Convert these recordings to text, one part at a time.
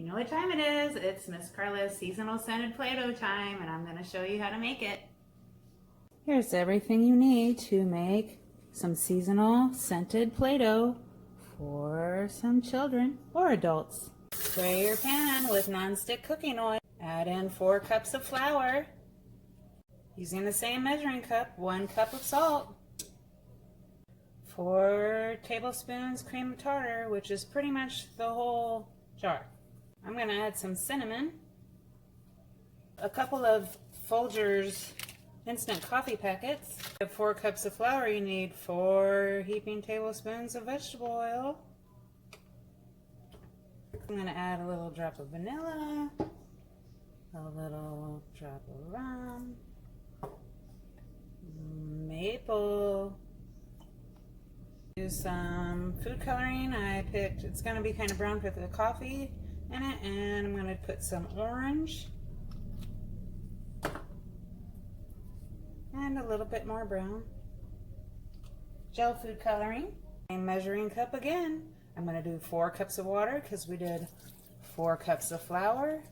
You know what time it is. It's Miss Carla's seasonal scented Play-Doh time, and I'm going to show you how to make it. Here's everything you need to make some seasonal scented Play-Doh for some children or adults. Spray your pan with nonstick cooking oil. Add in 4 cups of flour. Using the same measuring cup, 1 cup of salt. 4 tablespoons cream tartar, which is pretty much the whole jar. I'm going to add some cinnamon, a couple of Folgers instant coffee packets. You have 4 cups of flour, you need 4 heaping tablespoons of vegetable oil. I'm going to add a little drop of vanilla, a little drop of rum, maple. Use some food coloring. I picked, it's going to be kind of brown with the coffee in it, and I'm going to put some orange and a little bit more brown. Gel food coloring. Same measuring cup again. I'm going to do 4 cups of water because we did 4 cups of flour.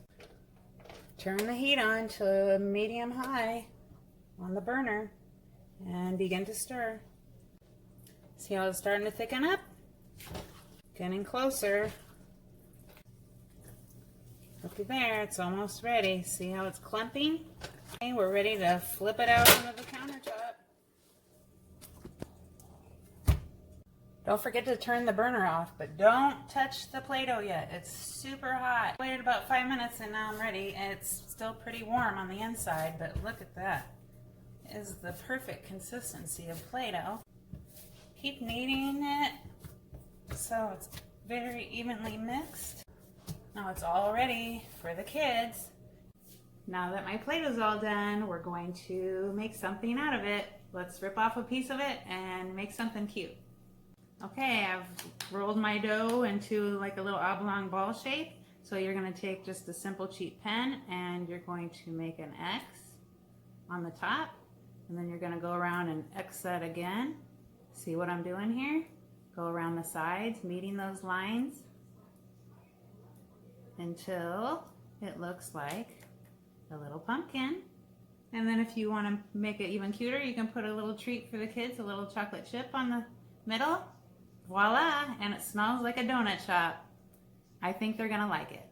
Turn the heat on to medium high on the burner and begin to stir. See how it's starting to thicken up? Getting closer. Looky there, it's almost ready. See how it's clumping? Okay, we're ready to flip it out onto the countertop. Don't forget to turn the burner off, but don't touch the Play-Doh yet. It's super hot. I waited about 5 minutes and now I'm ready. It's still pretty warm on the inside, but look at that. It is the perfect consistency of Play-Doh. Keep kneading it so it's very evenly mixed. Now it's all ready for the kids. Now that my Play-Doh's all done, we're going to make something out of it. Let's rip off a piece of it and make something cute. Okay, I've rolled my dough into like a little oblong ball shape. So you're going to take just a simple cheap pen and you're going to make an X on the top. And then you're going to go around and X that again. See what I'm doing here? Go around the sides, meeting those lines until it looks like a little pumpkin. And then if you want to make it even cuter, you can put a little treat for the kids, a little chocolate chip on the middle. Voila! And it smells like a donut shop. I think they're gonna like it.